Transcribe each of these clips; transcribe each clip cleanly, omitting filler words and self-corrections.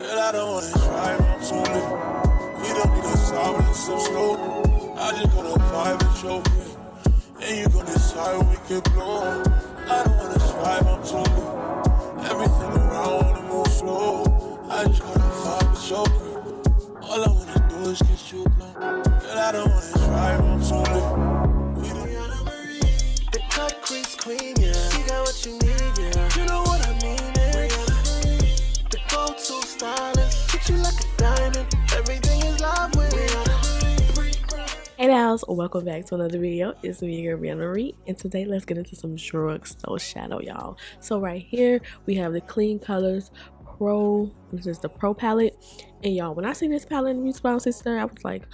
Girl, I don't wanna try, I'm too lit. We don't need a sour and some slow. I just gonna vibe and choke it. And you gonna decide we can blow. I don't wanna strive, I'm too lit. Everything around wanna move slow. I just gotta vibe and choke it. All I wanna do is get you blown. Girl, I don't wanna strive, I'm too lit. We don't Briana Marie, the cut crease queen, yeah. You got what you need, yeah. You know what I mean, yeah. Briana Marie, the go-to stylist. Treat you like a diamond. Everything is love with Briana Marie. Hey guys, welcome back to another video. It's me, your girl Briana Marie, and today let's get into some Drugstore shadow, y'all. So right here we have the Kleancolors Pro. This is the Pro palette, and y'all, when I seen this palette in Respawn Sister, I was like,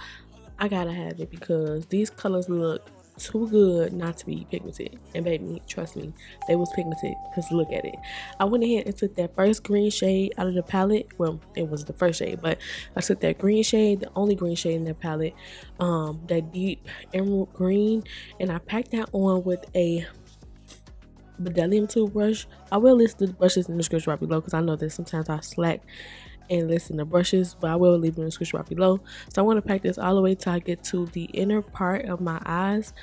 I gotta have it because these colors look too good not to be pigmented. And baby, trust me, they was pigmented because look at it. I went ahead and took that first green shade out of the palette. Well, it was the first shade, but I took that green shade, the only green shade in that palette, that deep emerald green, and I packed that on with a Bedellium toothbrush. I will list the brushes in the description right below because I know that sometimes I slack and listen to brushes, but I will leave them in the description right below. So I'm going to pack this all the way till I get to the inner part of my eyes,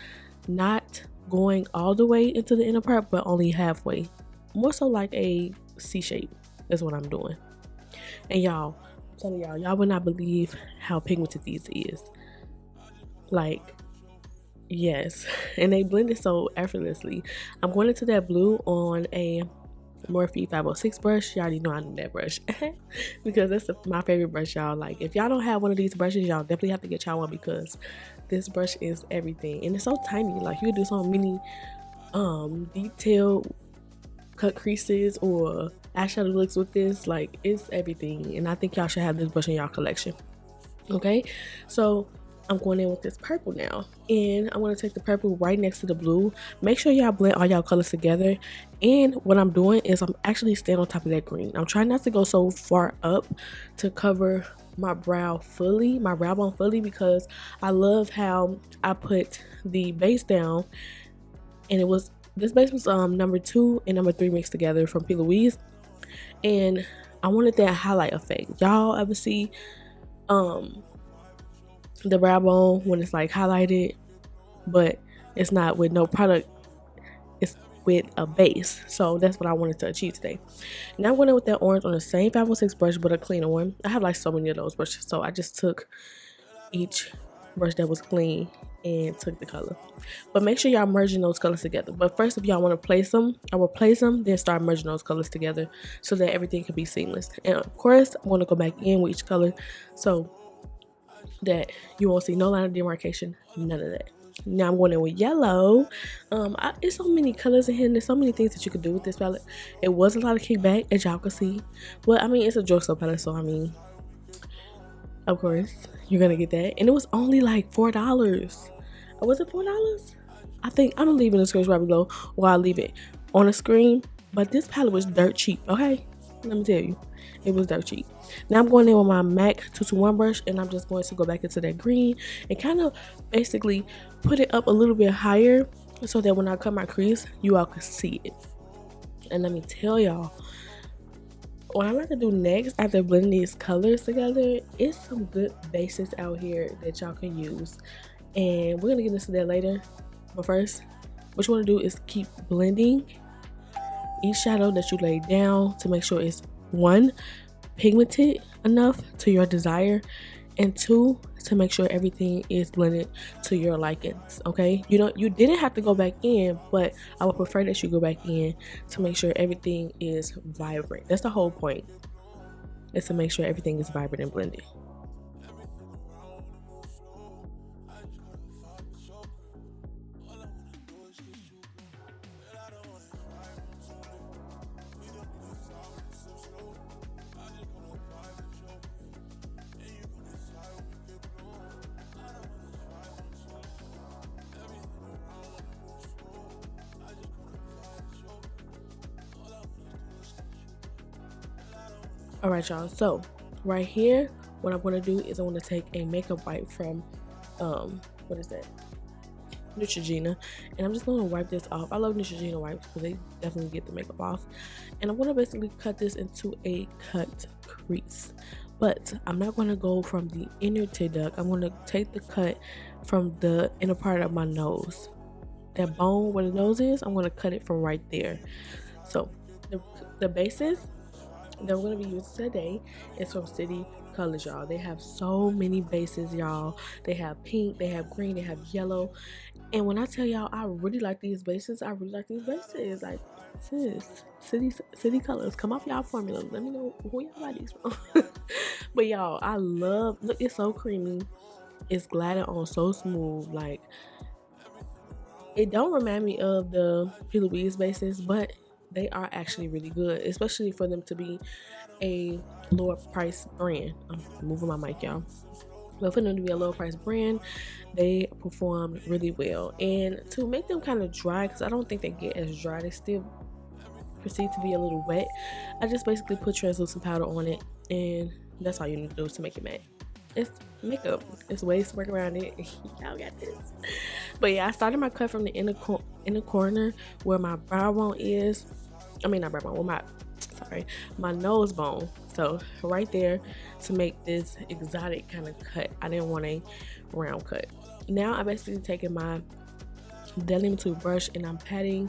not going all the way into the inner part, but only halfway, more so like a C shape is what I'm doing. And y'all, I'm telling y'all would not believe how pigmented these is. Like, yes, and they blend it so effortlessly. I'm going into that blue on a Morphe 506 brush. You already know I need that brush because that's my favorite brush, y'all. Like, if y'all don't have one of these brushes, y'all definitely have to get y'all one because this brush is everything, and it's so tiny. Like, you can do so many detailed cut creases or eyeshadow looks with this. Like, it's everything, and I think y'all should have this brush in y'all collection. Okay, so I'm going in with this purple now, and I'm going to take the purple right next to the blue. Make sure y'all blend all y'all colors together, and what I'm doing is I'm actually staying on top of that green. I'm trying not to go so far up to cover my brow fully, my brow bone fully, because I love how I put the base down, and this base was number 2 and number 3 mixed together from Plouise, and I wanted that highlight effect. Y'all ever see the brow bone when it's like highlighted, but it's not with no product, it's with a base? So that's what I wanted to achieve today. Now I'm going in with that orange on the same 506 brush, but a cleaner one. I have like so many of those brushes, so I just took each brush that was clean and took the color. But make sure y'all merging those colors together. But first, if y'all want to place them, I will place them, then start merging those colors together so that everything can be seamless. And of course, I want to go back in with each color so that you won't see no line of demarcation, none of that. Now I'm going in with yellow. It's so many colors in here, and there's so many things that you could do with this palette. It was a lot of kickback, as y'all can see, but I mean, it's a drugstore palette, so I mean, of course you're gonna get that. And it was only like $4. Was it $4? I think I'm gonna leave it in the description right below, or I'll leave it on the screen. But this palette was dirt cheap, okay? Let me tell you, it was dirt cheap. Now I'm going in with my MAC 221 brush, and I'm just going to go back into that green and kind of basically put it up a little bit higher so that when I cut my crease, you all can see it. And let me tell y'all, what I like to do next after blending these colors together is some good bases out here that y'all can use, and we're gonna get into that later. But first, what you want to do is keep blending each shadow that you lay down to make sure it's 1, pigmented enough to your desire, and 2, to make sure everything is blended to your likings. Okay, you didn't have to go back in, but I would prefer that you go back in to make sure everything is vibrant. That's the whole point, is to make sure everything is vibrant and blended. Alright y'all, so right here what I'm going to do is I want to take a makeup wipe from what is that, Neutrogena, and I'm just going to wipe this off. I love Neutrogena wipes because they definitely get the makeup off, and I'm going to basically cut this into a cut crease. but I'm not going to go from the inner tear duct. I'm going to take the cut from the inner part of my nose. That bone where the nose is, I'm going to cut it from right there. So the bases that we're going to be using today is from City Colors, y'all. They have so many bases, y'all. They have pink, they have green, they have yellow. And when I tell y'all I really like these bases, I really like these bases. Like, sis, City Colors, come off y'all formula. Let me know who y'all buy these from. But y'all, I love, look, it's so creamy. It's gliding on so smooth. Like, it don't remind me of the Plouise bases, but they are actually really good, especially for them to be a lower price brand. I'm moving my mic, y'all. But for them to be a lower price brand, they perform really well. And to make them kind of dry, because I don't think they get as dry, they still proceed to be a little wet, I just basically put translucent powder on it, and that's all you need to do to make it matte. It's makeup. It's ways to work around it. Y'all got this. But yeah, I started my cut from the inner corner where my brow bone is. I mean, not brow bone, my nose bone. So right there to make this exotic kind of cut. I didn't want a round cut. Now I'm basically taking my delimiter brush and I'm patting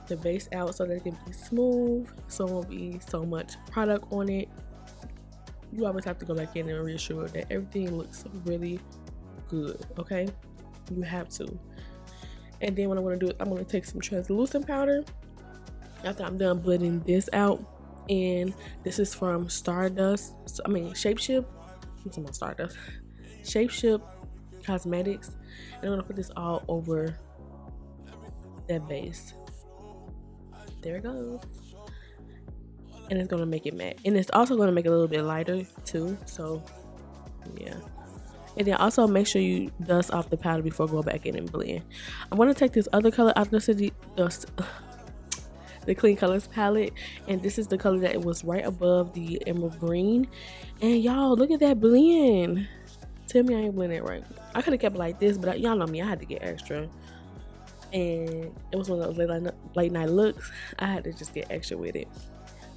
the base out so that it can be smooth, so it won't be so much product on it. You always have to go back in and reassure that everything looks really good, okay? You have to. And then what I'm going to do is I'm going to take some translucent powder after I'm done blending this out. And this is from Shapeship. I'm talking about Stardust. Shapeship Cosmetics. And I'm going to put this all over that base. There it goes. And it's going to make it matte. And it's also going to make it a little bit lighter too. So, yeah. And then also make sure you dust off the powder before go back in and blend. I'm going to take this other color out of the Kleancolors palette. And this is the color that was right above the emerald green. And y'all, look at that blend. Tell me I ain't blending it right. I could have kept it like this, but y'all know me. I had to get extra. And it was one of those late night looks. I had to just get extra with it.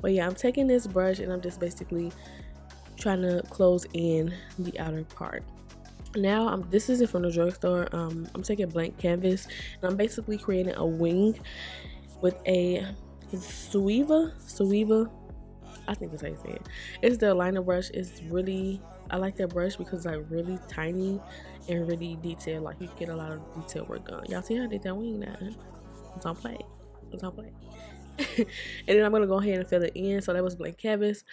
But yeah, I'm taking this brush and I'm just basically trying to close in the outer part. Now, this isn't from the drugstore. I'm taking blank canvas and I'm basically creating a wing with a Suiva. I think that's how you say it. It's the liner brush. I like that brush because it's like really tiny and really detailed. Like you get a lot of detail work done. Y'all see how I did that wing now? It's on play. And then I'm gonna go ahead and fill it in. So that was blank canvas,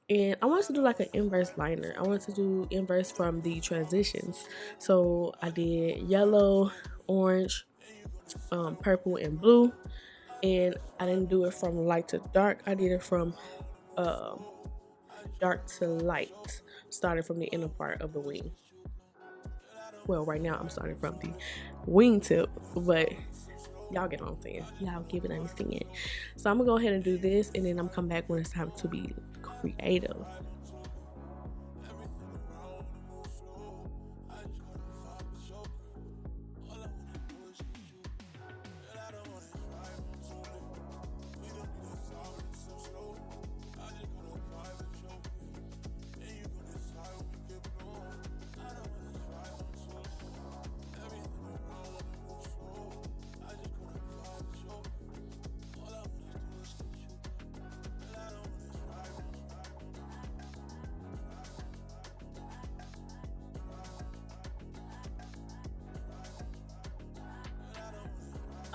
and I wanted to do like an inverse liner. I wanted to do inverse from the transitions. So I did yellow, orange, purple, and blue. And I didn't do it from light to dark. I did it from dark to light, starting from the inner part of the wing. Well, right now I'm starting from the wing tip, but y'all get what I'm saying. Y'all give it understand. So I'm gonna go ahead and do this, and then I'm come back when it's time to be creative.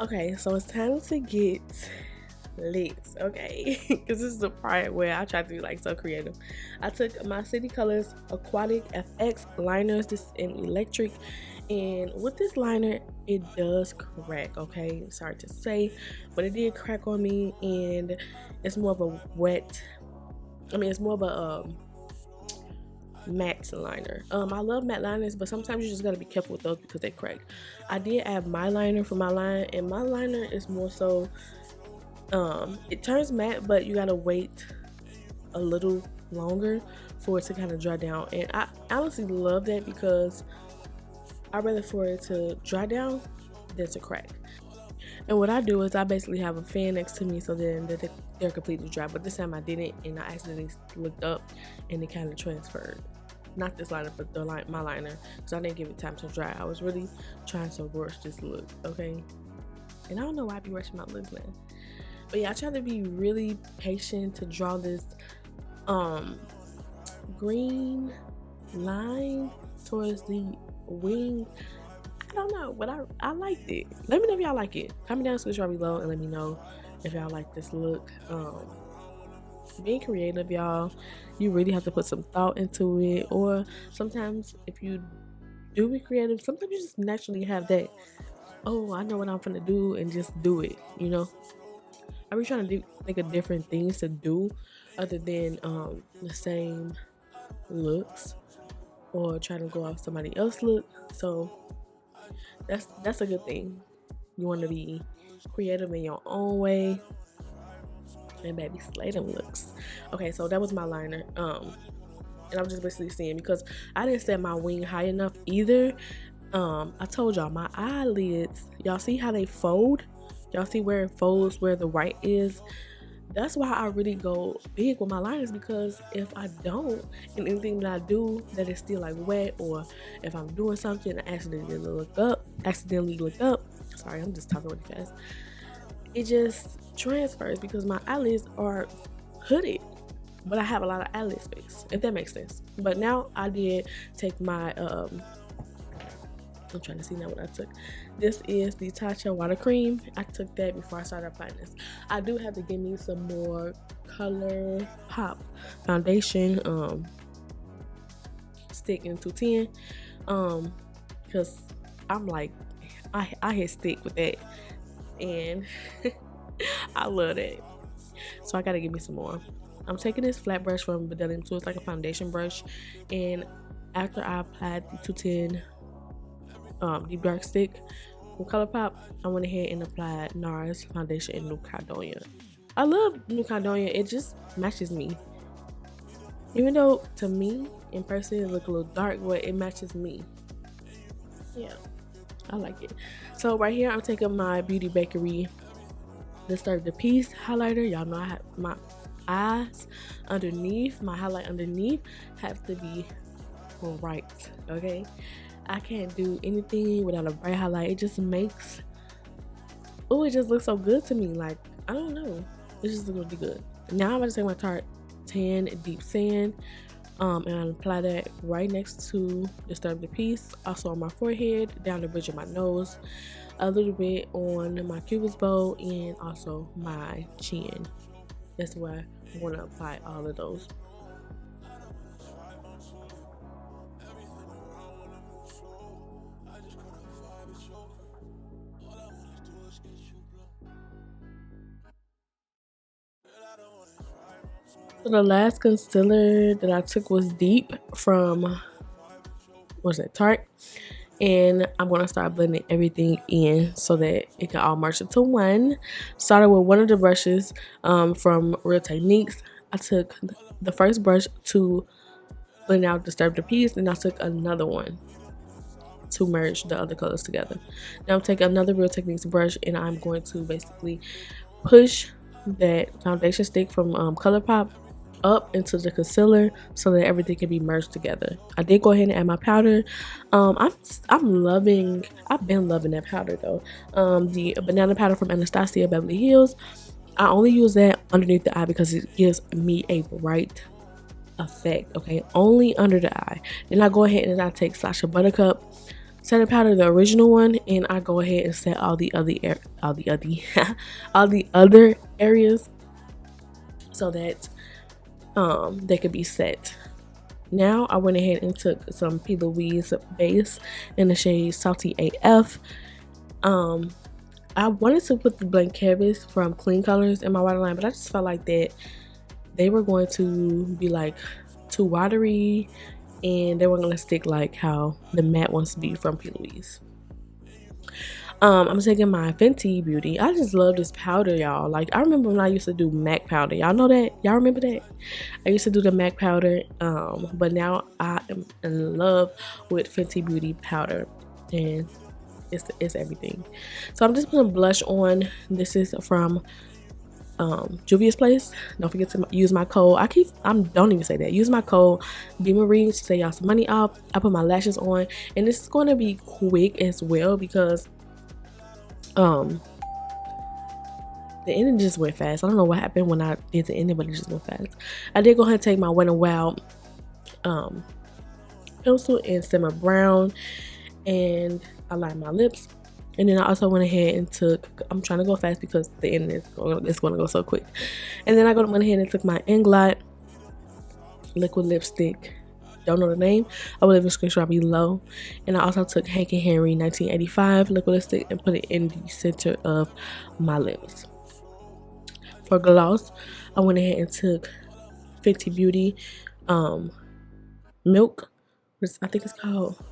Okay, so it's time to get lit, okay? Because this is the part where I try to be like so creative. I took my City Colors Aquatic FX liners, this in Electrik, and with this liner, it does crack, okay? Sorry to say, but it did crack on me, and it's more of a it's more of a matte liner. I love matte liners, but sometimes you just gotta be careful with those because they crack. I did add my liner for my line, and my liner is more so it turns matte, but you gotta wait a little longer for it to kind of dry down. And I honestly love that because I'd rather for it to dry down than to crack. And what I do is I basically have a fan next to me, so then they're completely dry. But this time I didn't, and I accidentally looked up and it kind of transferred. Not this liner, but my liner, because I didn't give it time to dry. I was really trying to rush this look, okay? And I don't know why I be rushing my looks now. But yeah, I try to be really patient to draw this green line towards the wing. I don't know, but I liked it. Let me know if y'all like it. Comment down in the description below and let me know if y'all like this look. Being creative, y'all, you really have to put some thought into it. Or sometimes if you do be creative, sometimes you just naturally have that, oh, I know what I'm gonna do, and just do it, you know. I be trying to think of different things to do other than the same looks or trying to go off somebody else's look. So that's a good thing. You want to be creative in your own way and baby slay them looks. Okay, so that was my liner. And I'm just basically saying, because I didn't set my wing high enough either. I told y'all my eyelids, y'all see how they fold? Y'all see where it folds, where the white is? That's why I really go big with my liners, because if I don't, and anything that I do that is still like wet, or if I'm doing something and I accidentally look up, sorry, I'm just talking really fast, it just transfers because my eyelids are hooded, but I have a lot of eyelid space, if that makes sense. But now I did take my I'm trying to see now what I took. This is the Tatcha water cream. I took that before I started applying this. I do have to give me some more Colourpop foundation stick in 210, because I'm like, I hit stick with that, and I love that. So I gotta give me some more. I'm taking this flat brush from Bedazzling Tools. It's like a foundation brush, and after I applied the 210 deep dark stick from Colourpop, I went ahead and applied Nars foundation in New Caledonia. I love New Caledonia. It just matches me, even though to me in person it look a little dark, but it matches me. Yeah, I like it. So right here I'm taking my Beauty Bakerie Disturb the Piece highlighter. Y'all know I have my eyes underneath, my highlight underneath have to be bright, okay? I can't do anything without a bright highlight. It just makes, oh, it just looks so good to me. Like, I don't know, it just looks really good. Now I'm going to take my Tarte Tan Deep Sand and I'll apply that right next to Disturb the Piece, also on my forehead, down the bridge of my nose, a little bit on my cupid's bow, and also my chin. That's where I want to apply all of those. So the last concealer that I took was Deep from, Tarte, and I'm going to start blending everything in so that it can all merge into one. Started with one of the brushes from Real Techniques. I took the first brush to blend out Disturb the Piece, and I took another one to merge the other colors together. Now I'm taking another Real Techniques brush, and I'm going to basically push that foundation stick from Colourpop up into the concealer so that everything can be merged together. I did go ahead and add my powder. I've been loving that powder though. The banana powder from Anastasia Beverly Hills. I only use that underneath the eye because it gives me a bright effect, okay? Only under the eye. Then I go ahead and I take Sacha Buttercup setting powder, the original one, and I go ahead and set all the other areas so that they could be set. Now I went ahead and took some Plouise Base in the shade Salty AF. I wanted to put the blank canvas from Kleancolors in my waterline, but I just felt like that they were going to be like too watery, and they weren't going to stick like how the matte wants to be from Plouise. I'm taking my Fenty Beauty. I just love this powder, y'all. Like, I remember when I used to do MAC powder. Y'all know that? Y'all remember that? I used to do the MAC powder, but now I am in love with Fenty Beauty powder, and it's everything. So I'm just putting blush on. This is from Juvias place. Don't forget to use my code. Don't even say that. Use my code Marie to save y'all some money off. I put my lashes on, and this is going to be quick as well because the ending just went fast. I don't know what happened when I did the ending, but it just went fast. I did go ahead and take my Wet n Wild pencil in Simmabrown, and I lined my lips. And then I also went ahead and took, I'm trying to go fast because the end is going to go so quick. And then I went ahead and took my Inglot liquid lipstick. Don't know the name. I will leave a screenshot below. And I also took Hank & Henry 1985 liquid lipstick and put it in the center of my lips. For gloss, I went ahead and took Fenty Beauty Milk. I think it's called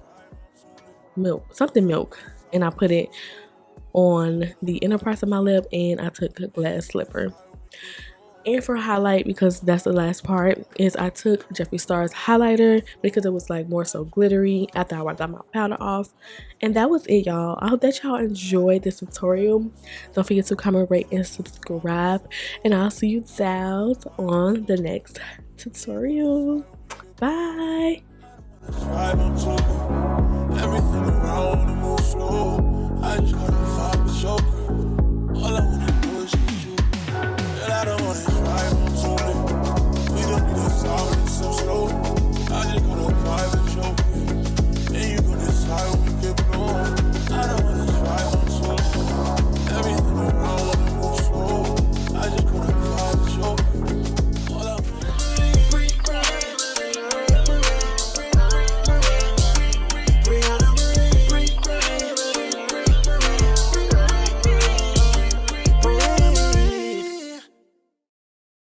Milk. And I put it on the inner part of my lip, and I took a glass slipper. And for highlight, because that's the last part, is I took Jefree Star's highlighter because it was like more so glittery after I got my powder off. And that was it, y'all. I hope that y'all enjoyed this tutorial. Don't forget to comment, rate, and subscribe. And I'll see you guys on the next tutorial. Bye. Everything around and move slow. I just gotta find the joker. All I wanna do is get you. Girl, I don't wanna drive on to